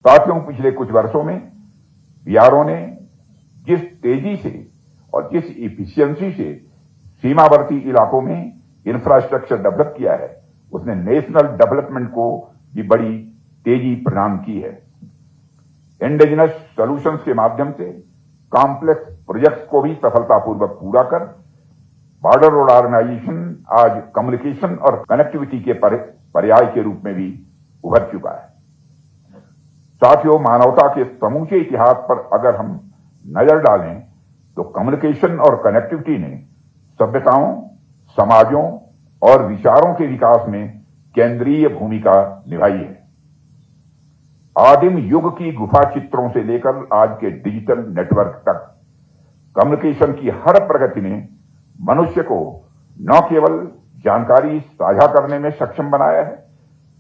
साथियों, पिछले कुछ वर्षों में बीआरओ ने जिस तेजी से और जिस इफिशियंसी से सीमावर्ती इलाकों में इंफ्रास्ट्रक्चर डेवलप किया है, उसने नेशनल डेवलपमेंट को भी बड़ी तेजी प्रदान की है। इंडिजिनस सॉल्यूशंस के माध्यम से कॉम्प्लेक्स प्रोजेक्ट्स को भी सफलतापूर्वक पूरा कर बॉर्डर रोड ऑर्गेनाइजेशन आज कम्युनिकेशन और कनेक्टिविटी के पर्याय के रूप में भी उभर चुका है। साथियों, मानवता के समूचे इतिहास पर अगर हम नजर डालें तो कम्युनिकेशन और कनेक्टिविटी ने सभ्यताओं, समाजों और विचारों के विकास में केंद्रीय भूमिका निभाई है। आदिम युग की गुफा चित्रों से लेकर आज के डिजिटल नेटवर्क तक कम्युनिकेशन की हर प्रगति ने मनुष्य को न केवल जानकारी साझा करने में सक्षम बनाया है,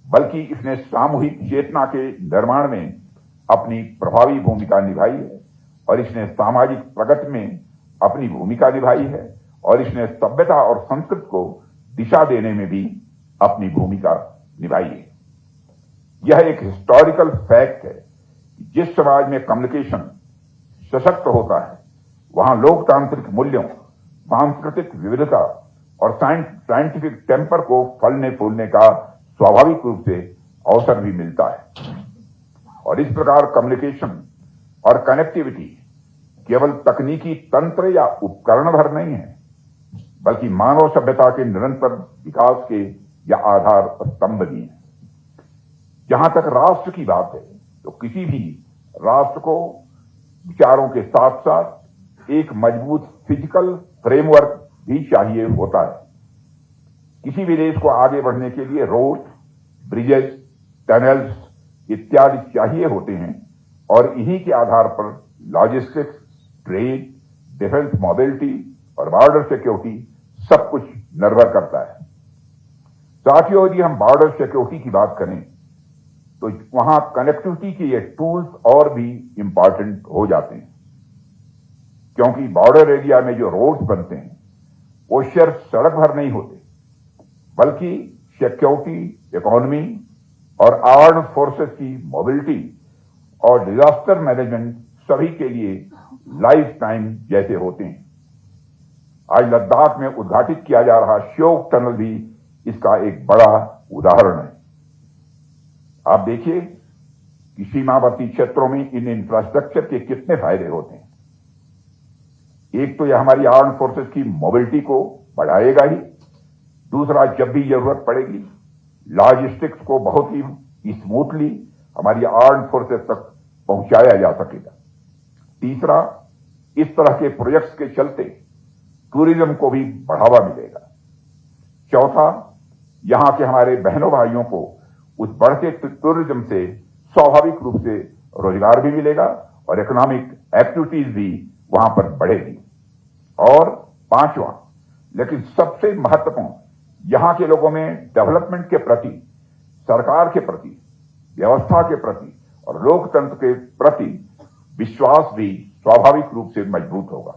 बल्कि इसने सामूहिक चेतना के निर्माण में अपनी प्रभावी भूमिका निभाई है और इसने सामाजिक प्रगति में अपनी भूमिका निभाई है और इसने सभ्यता और संस्कृति को दिशा देने में भी अपनी भूमिका निभाई है। यह एक हिस्टोरिकल फैक्ट है कि जिस समाज में कम्युनिकेशन सशक्त होता है, वहां लोकतांत्रिक मूल्यों, सांस्कृतिक विविधता और साइंटिफिक टेम्पर को फलने फूलने का स्वाभाविक रूप से अवसर भी मिलता है। और इस प्रकार कम्युनिकेशन और कनेक्टिविटी केवल तकनीकी तंत्र या उपकरण भर नहीं है, बल्कि मानव सभ्यता के निरंतर विकास के या आधार स्तंभ भी है। जहां तक राष्ट्र की बात है, तो किसी भी राष्ट्र को विचारों के साथ साथ एक मजबूत फिजिकल फ्रेमवर्क भी चाहिए होता है। किसी भी देश को आगे बढ़ने के लिए रोड, ब्रिजेस, टनल्स इत्यादि चाहिए होते हैं और इन्हीं के आधार पर लॉजिस्टिक्स, ट्रेड, डिफेंस मोबिलिटी और बॉर्डर सिक्योरिटी सब कुछ निर्भर करता है। साथियों, यदि हम बॉर्डर सिक्योरिटी की बात करें तो वहां कनेक्टिविटी के ये टूल्स और भी इंपॉर्टेंट हो जाते हैं, क्योंकि बॉर्डर एरिया में जो रोड्स बनते हैं वो सिर्फ सड़क भर नहीं होते, बल्कि सिक्योरिटी, इकोनॉमी और आर्म्ड फोर्सेस की मोबिलिटी और डिजास्टर मैनेजमेंट सभी के लिए लाइफ टाइम जैसे होते हैं। आज लद्दाख में उद्घाटित किया जा रहा श्योक टनल भी इसका एक बड़ा उदाहरण है। आप देखिए कि सीमावर्ती क्षेत्रों में इन इंफ्रास्ट्रक्चर के कितने फायदे होते हैं। एक तो यह हमारी आर्म्ड फोर्सेस की मोबिलिटी को बढ़ाएगा ही, दूसरा जब भी जरूरत पड़ेगी लॉजिस्टिक्स को बहुत ही स्मूथली हमारी आर्म्ड फोर्सेस तक पहुंचाया जा सकेगा। तीसरा, इस तरह के प्रोजेक्ट्स के चलते टूरिज्म को भी बढ़ावा मिलेगा। चौथा, यहां के हमारे बहनों भाइयों को उस बढ़ते टूरिज्म से स्वाभाविक रूप से रोजगार भी मिलेगा और इकोनॉमिक एक्टिविटीज भी वहां पर बढ़ेगी। और पांचवा, लेकिन सबसे महत्वपूर्ण, यहां के लोगों में डेवलपमेंट के प्रति, सरकार के प्रति, व्यवस्था के प्रति और लोकतंत्र के प्रति विश्वास भी स्वाभाविक रूप से मजबूत होगा।